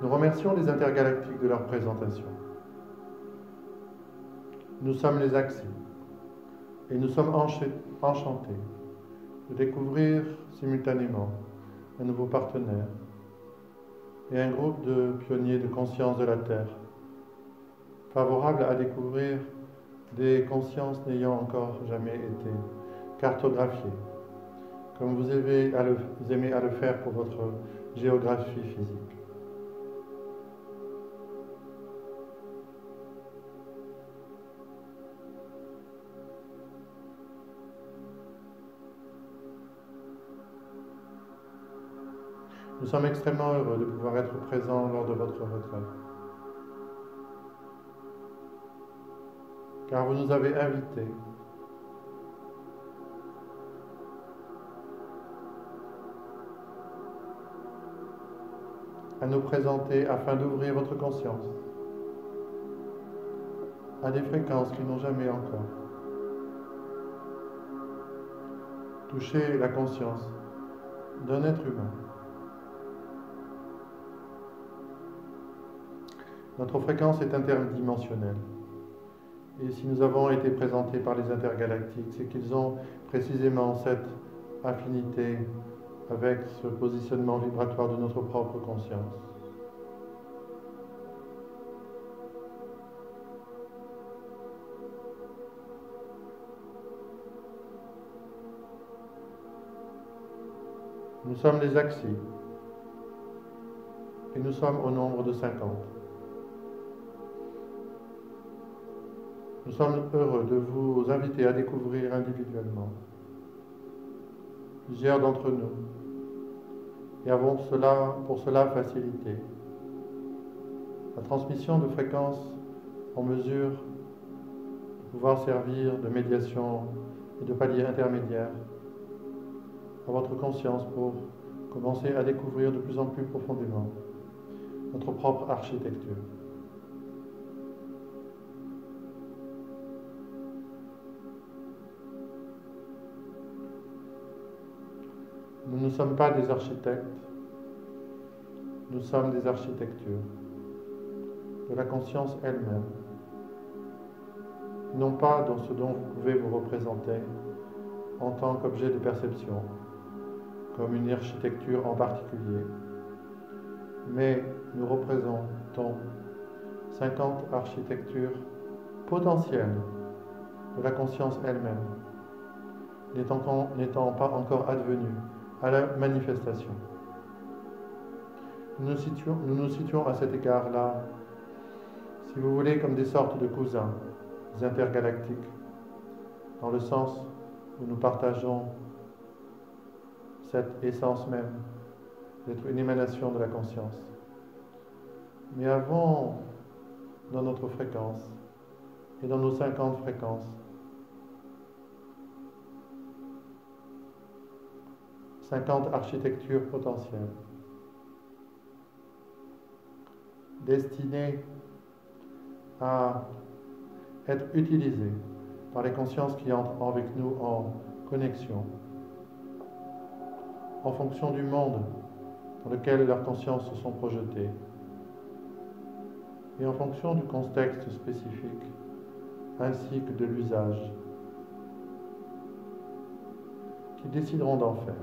Nous remercions les intergalactiques de leur présentation. Nous sommes les Axis et nous sommes enchantés de découvrir simultanément un nouveau partenaire et un groupe de pionniers de conscience de la Terre, favorables à découvrir des consciences n'ayant encore jamais été cartographiées, comme vous aimez à le faire pour votre géographie physique. Nous sommes extrêmement heureux de pouvoir être présents lors de votre retraite, car vous nous avez invités à nous présenter afin d'ouvrir votre conscience à des fréquences qui n'ont jamais encore touché la conscience d'un être humain. Notre fréquence est interdimensionnelle. Et si nous avons été présentés par les intergalactiques, c'est qu'ils ont précisément cette affinité avec ce positionnement vibratoire de notre propre conscience. Nous sommes les Axis et nous sommes au nombre de 50. Nous sommes heureux de vous inviter à découvrir individuellement plusieurs d'entre nous et avons pour cela facilité la transmission de fréquences en mesure de pouvoir servir de médiation et de palier intermédiaire à votre conscience pour commencer à découvrir de plus en plus profondément notre propre architecture. Nous ne sommes pas des architectes, nous sommes des architectures de la conscience elle-même, non pas dans ce dont vous pouvez vous représenter en tant qu'objet de perception, comme une architecture en particulier, mais nous représentons 50 architectures potentielles de la conscience elle-même, n'étant pas encore advenues à la manifestation. Nous nous situons à cet égard-là, si vous voulez, comme des sortes de cousins intergalactiques, dans le sens où nous partageons cette essence même d'être une émanation de la conscience. Mais avons dans notre fréquence et dans nos 50 fréquences 50 architectures potentielles destinées à être utilisées par les consciences qui entrent avec nous en connexion, en fonction du monde dans lequel leurs consciences se sont projetées et en fonction du contexte spécifique ainsi que de l'usage qu'ils décideront d'en faire.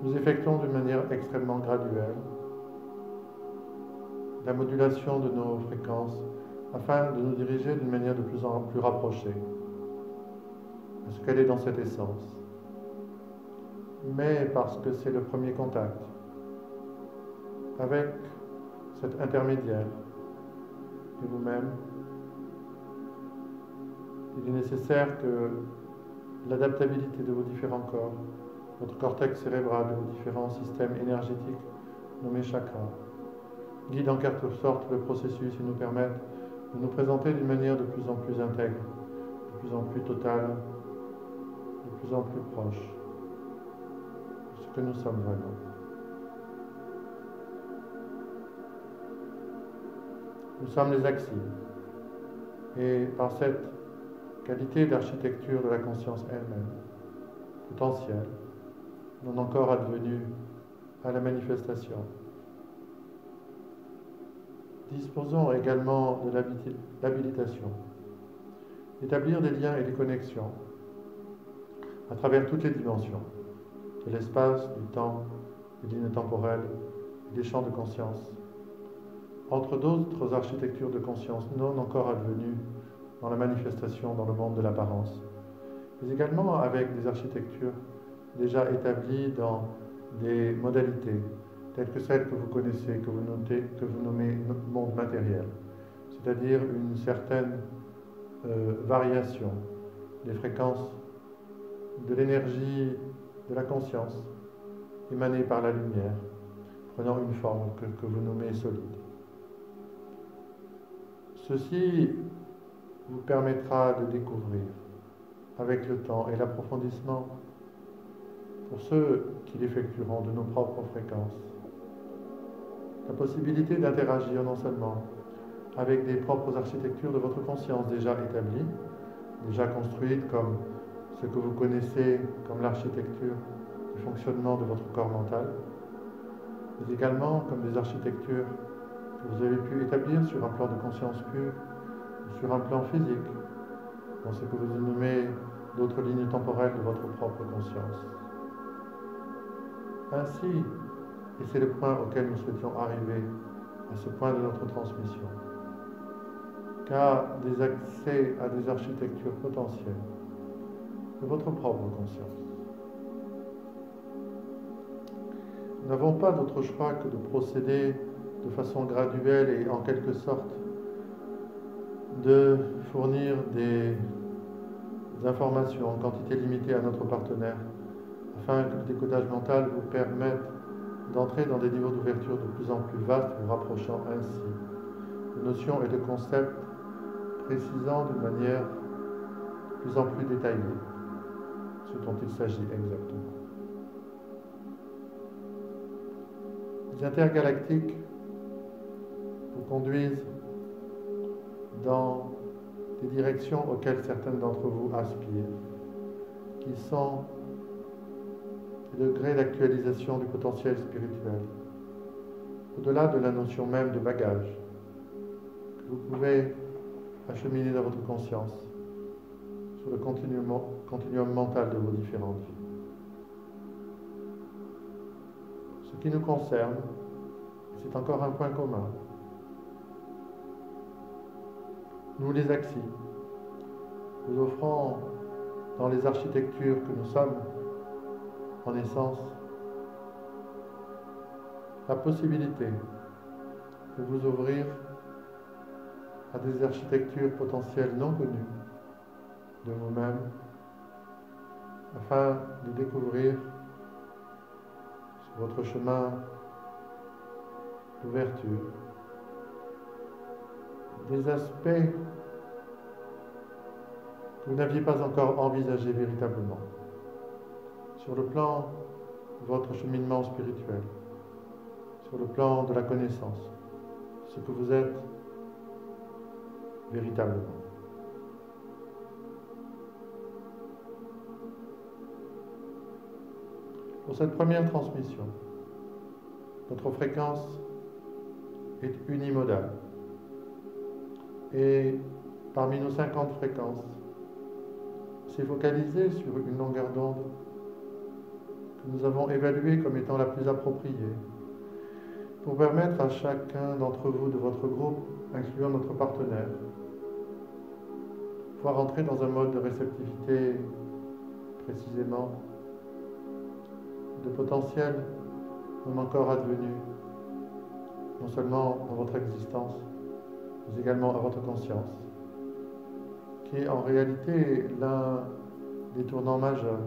Nous effectuons d'une manière extrêmement graduelle la modulation de nos fréquences afin de nous diriger d'une manière de plus en plus rapprochée à ce qu'elle est dans cette essence. Mais parce que c'est le premier contact avec cet intermédiaire et vous-même, il est nécessaire que l'adaptabilité de vos différents corps, votre cortex cérébral, de vos différents systèmes énergétiques nommés chakras, guide en quelque sorte le processus et nous permettent de nous présenter d'une manière de plus en plus intègre, de plus en plus totale, de plus en plus proche de ce que nous sommes vraiment. Nous sommes les axes. Et par cette qualité d'architecture de la conscience elle-même, potentielle, non encore advenue à la manifestation, disposons également de l'habilitation d'établir des liens et des connexions à travers toutes les dimensions de l'espace, du temps, des lignes temporelles et des champs de conscience, entre d'autres architectures de conscience non encore advenues dans la manifestation dans le monde de l'apparence, mais également avec des architectures déjà établies dans des modalités telles que celles que vous connaissez, que vous nommez monde matériel, c'est-à-dire une certaine variation des fréquences de l'énergie de la conscience émanée par la lumière, prenant une forme que vous nommez solide. Ceci vous permettra de découvrir, avec le temps et l'approfondissement, pour ceux qui l'effectueront de nos propres fréquences, la possibilité d'interagir non seulement avec des propres architectures de votre conscience déjà établies, déjà construites comme ce que vous connaissez comme l'architecture du fonctionnement de votre corps mental, mais également comme des architectures que vous avez pu établir sur un plan de conscience pure ou sur un plan physique, dans ce que vous nommez d'autres lignes temporelles de votre propre conscience. Ainsi, et c'est le point auquel nous souhaitions arriver à ce point de notre transmission, qu'à des accès à des architectures potentielles de votre propre conscience. Nous n'avons pas d'autre choix que de procéder de façon graduelle et en quelque sorte de fournir des informations en quantité limitée à notre partenaire afin que le décodage mental vous permette d'entrer dans des niveaux d'ouverture de plus en plus vastes, vous rapprochant ainsi de notions et de concepts précisant d'une manière de plus en plus détaillée ce dont il s'agit exactement. Les intergalactiques vous conduisent dans des directions auxquelles certaines d'entre vous aspirent, qui sont des degrés d'actualisation du potentiel spirituel, au-delà de la notion même de bagage, que vous pouvez acheminer dans votre conscience sur le continuum mental de vos différentes vies. Ce qui nous concerne, c'est encore un point commun. Nous, les Axis, nous offrons dans les architectures que nous sommes, en essence, la possibilité de vous ouvrir à des architectures potentielles non connues de vous-même, afin de découvrir sur votre chemin d'ouverture des aspects que vous n'aviez pas encore envisagés véritablement sur le plan de votre cheminement spirituel, sur le plan de la connaissance, ce que vous êtes véritablement. Pour cette première transmission, notre fréquence est unimodale. Et parmi nos 50 fréquences, c'est focalisé sur une longueur d'onde que nous avons évaluée comme étant la plus appropriée pour permettre à chacun d'entre vous de votre groupe, incluant notre partenaire, de pouvoir entrer dans un mode de réceptivité précisément de potentiel non encore advenu, non seulement dans votre existence, mais également à votre conscience, qui est en réalité l'un des tournants majeurs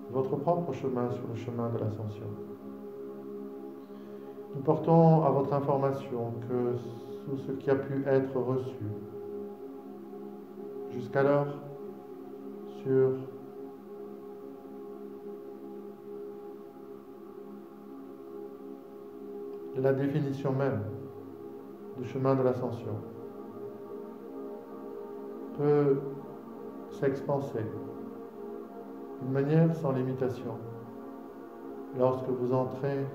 de votre propre chemin sur le chemin de l'ascension. Nous portons à votre information que tout ce qui a pu être reçu jusqu'alors sur la définition même de du chemin de l'ascension peut s'expanser d'une manière sans limitation lorsque vous entrez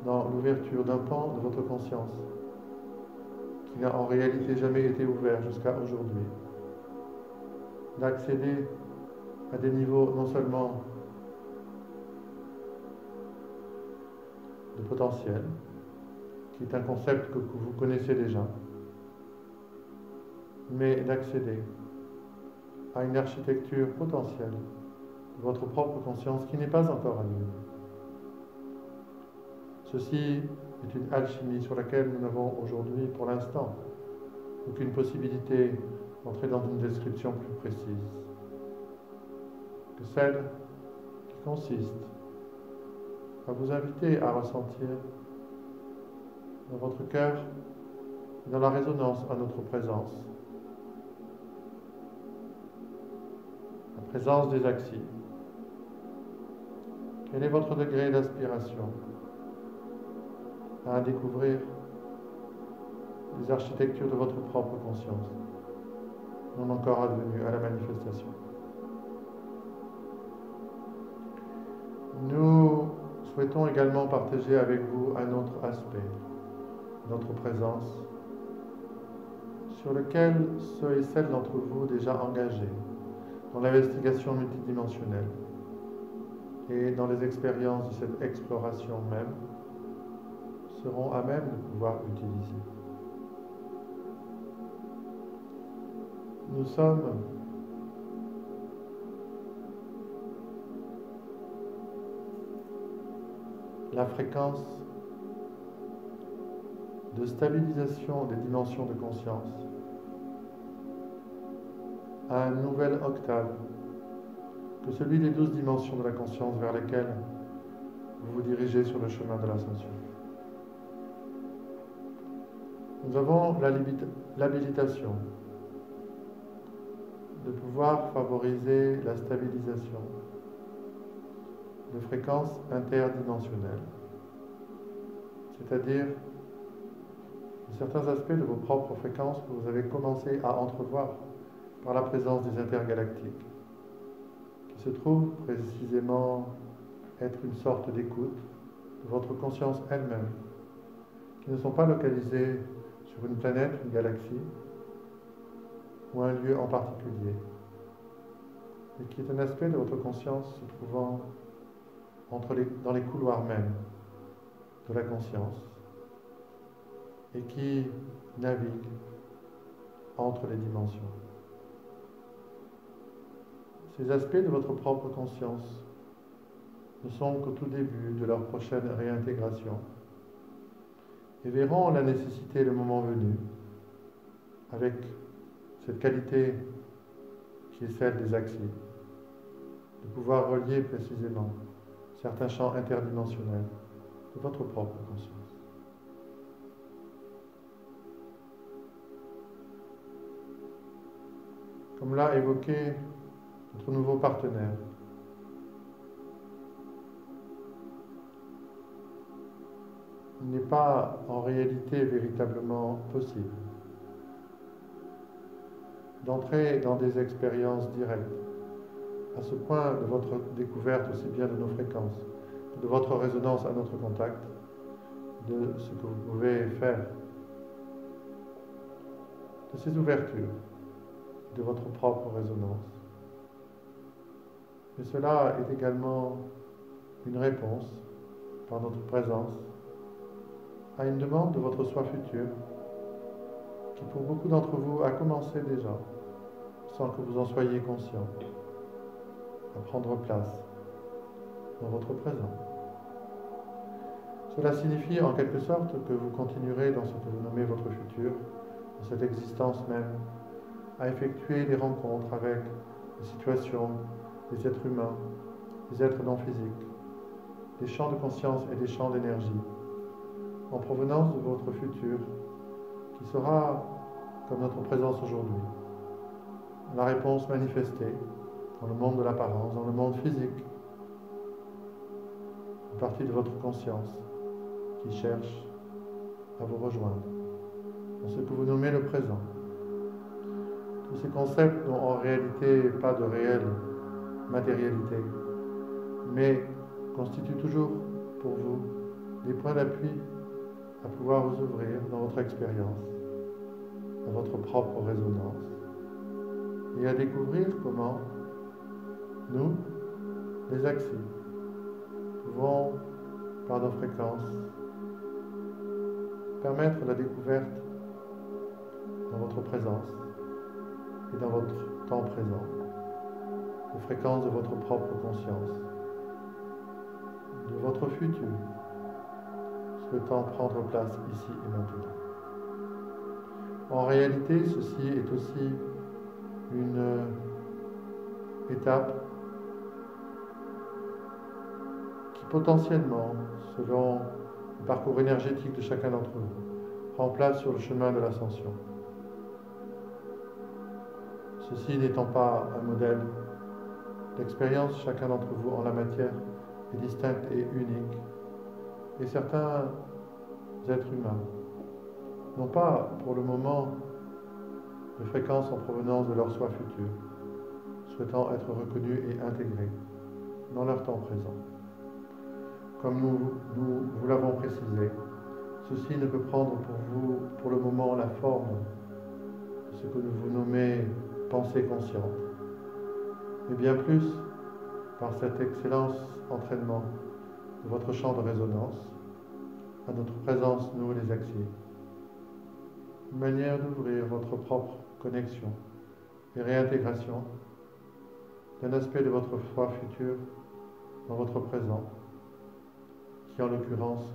dans l'ouverture d'un pan de votre conscience qui n'a en réalité jamais été ouvert jusqu'à aujourd'hui, d'accéder à des niveaux non seulement de potentiel, qui est un concept que vous connaissez déjà, mais d'accéder à une architecture potentielle de votre propre conscience qui n'est pas encore allumée. Ceci est une alchimie sur laquelle nous n'avons aujourd'hui, pour l'instant, aucune possibilité d'entrer dans une description plus précise que celle qui consiste à vous inviter à ressentir dans votre cœur, dans la résonance à notre présence, la présence des axes. Quel est votre degré d'aspiration à découvrir les architectures de votre propre conscience, non encore advenues à la manifestation? Nous souhaitons également partager avec vous un autre aspect de notre présence, sur lequel ceux et celles d'entre vous déjà engagés dans l'investigation multidimensionnelle et dans les expériences de cette exploration même seront à même de pouvoir utiliser. Nous sommes la fréquence de stabilisation des dimensions de conscience à une nouvelle octave que celui des 12 dimensions de la conscience vers lesquelles vous vous dirigez sur le chemin de l'ascension. Nous avons l'habilitation de pouvoir favoriser la stabilisation de fréquences interdimensionnelles, c'est-à-dire de certains aspects de vos propres fréquences que vous avez commencé à entrevoir par la présence des intergalactiques, qui se trouvent précisément être une sorte d'écoute de votre conscience elle-même, qui ne sont pas localisées sur une planète, une galaxie, ou un lieu en particulier, mais qui est un aspect de votre conscience se trouvant dans les couloirs même de la conscience et qui navigue entre les dimensions. Ces aspects de votre propre conscience ne sont qu'au tout début de leur prochaine réintégration et verront la nécessité, le moment venu, avec cette qualité qui est celle des axes, de pouvoir relier précisément certains champs interdimensionnels de votre propre conscience. Comme l'a évoqué notre nouveau partenaire, il n'est pas en réalité véritablement possible d'entrer dans des expériences directes à ce point de votre découverte aussi bien de nos fréquences, de votre résonance à notre contact, de ce que vous pouvez faire, de ces ouvertures, de votre propre résonance. Mais cela est également une réponse, par notre présence, à une demande de votre soi futur, qui pour beaucoup d'entre vous a commencé déjà, sans que vous en soyez conscient, à prendre place dans votre présent. Cela signifie en quelque sorte que vous continuerez dans ce que vous nommez votre futur, dans cette existence même, à effectuer des rencontres avec des situations, des êtres humains, des êtres non physiques, des champs de conscience et des champs d'énergie, en provenance de votre futur, qui sera, comme notre présence aujourd'hui, la réponse manifestée dans le monde de l'apparence, dans le monde physique, une partie de votre conscience qui cherche à vous rejoindre dans ce que vous nommez le présent. Tous ces concepts n'ont en réalité pas de réelle matérialité, mais constituent toujours pour vous des points d'appui à pouvoir vous ouvrir dans votre expérience, à votre propre résonance, et à découvrir comment nous, les axes, pouvons, par nos fréquences, permettre la découverte dans votre présence et dans votre temps présent, de fréquences de votre propre conscience, de votre futur, souhaitant prendre place ici et maintenant. En réalité, ceci est aussi une étape qui potentiellement, selon le parcours énergétique de chacun d'entre vous, prend place sur le chemin de l'ascension. Ceci n'étant pas un modèle d'expérience, chacun d'entre vous en la matière est distinct et unique. Et certains êtres humains n'ont pas pour le moment de fréquence en provenance de leur soi futur, souhaitant être reconnus et intégrés dans leur temps présent. Comme nous vous l'avons précisé, ceci ne peut prendre pour vous, pour le moment, la forme de ce que vous nommez pensée consciente, mais bien plus par cet excellent entraînement de votre champ de résonance à notre présence, nous les axiers. Une manière d'ouvrir votre propre connexion et réintégration d'un aspect de votre foi future dans votre présent, qui en l'occurrence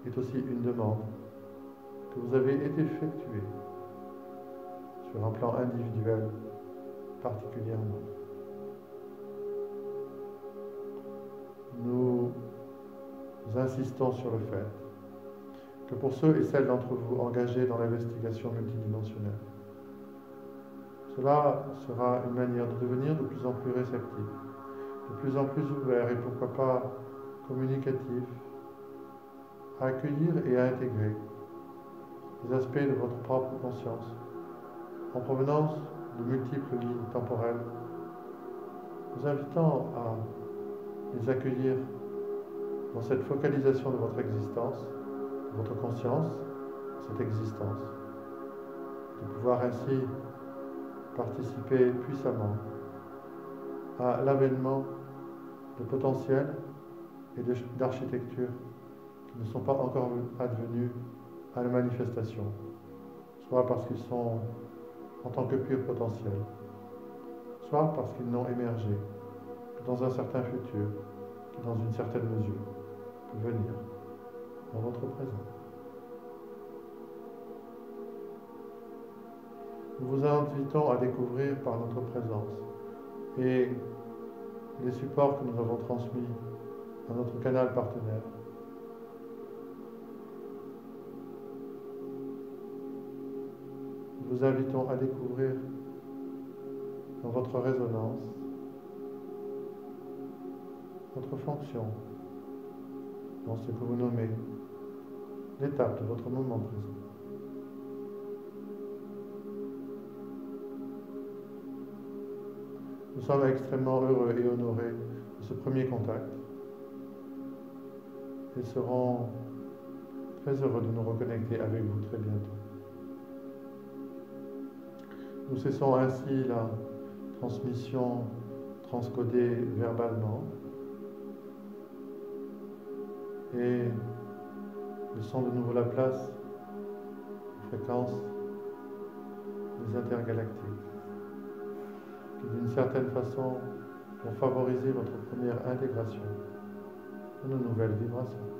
est aussi une demande que vous avez effectuée sur un plan individuel particulièrement. Nous insistons sur le fait que pour ceux et celles d'entre vous engagés dans l'investigation multidimensionnelle, cela sera une manière de devenir de plus en plus réceptif, de plus en plus ouvert et pourquoi pas communicatif, à accueillir et à intégrer les aspects de votre propre conscience en provenance de multiples lignes temporelles, vous invitant à les accueillir dans cette focalisation de votre existence, de votre conscience, cette existence, de pouvoir ainsi participer puissamment à l'avènement de potentiels et d'architecture qui ne sont pas encore advenus à la manifestation, soit parce qu'ils sont en tant que pur potentiel, soit parce qu'ils n'ont émergé que dans un certain futur, qui dans une certaine mesure peut venir dans votre présent. Nous vous invitons à découvrir par notre présence et les supports que nous avons transmis à notre canal partenaire nous vous invitons à découvrir dans votre résonance votre fonction dans ce que vous nommez l'étape de votre moment présent. Nous sommes extrêmement heureux et honorés de ce premier contact et serons très heureux de nous reconnecter avec vous très bientôt. Nous cessons ainsi la transmission transcodée verbalement et laissons de nouveau la place aux fréquences des intergalactiques qui d'une certaine façon vont favoriser votre première intégration de nos nouvelles vibrations.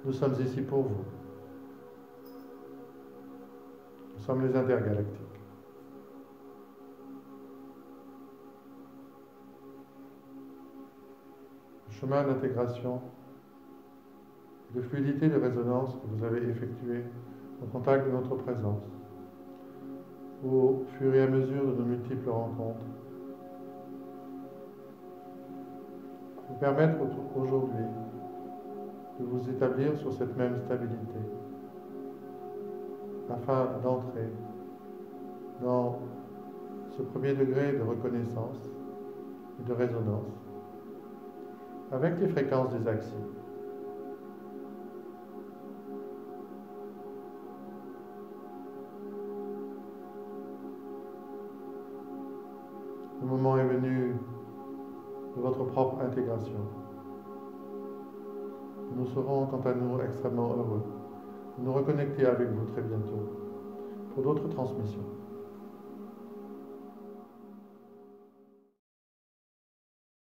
Nous sommes ici pour vous. Nous sommes les intergalactiques. chemin d'intégration, de fluidité de résonance que vous avez effectué au contact de notre présence, au fur et à mesure de nos multiples rencontres, vous permettre aujourd'hui de vous établir sur cette même stabilité, afin d'entrer dans ce premier degré de reconnaissance et de résonance avec les fréquences des axes. Le moment est venu de votre propre intégration. Nous serons quant à nous extrêmement heureux de nous reconnecter avec vous très bientôt pour d'autres transmissions.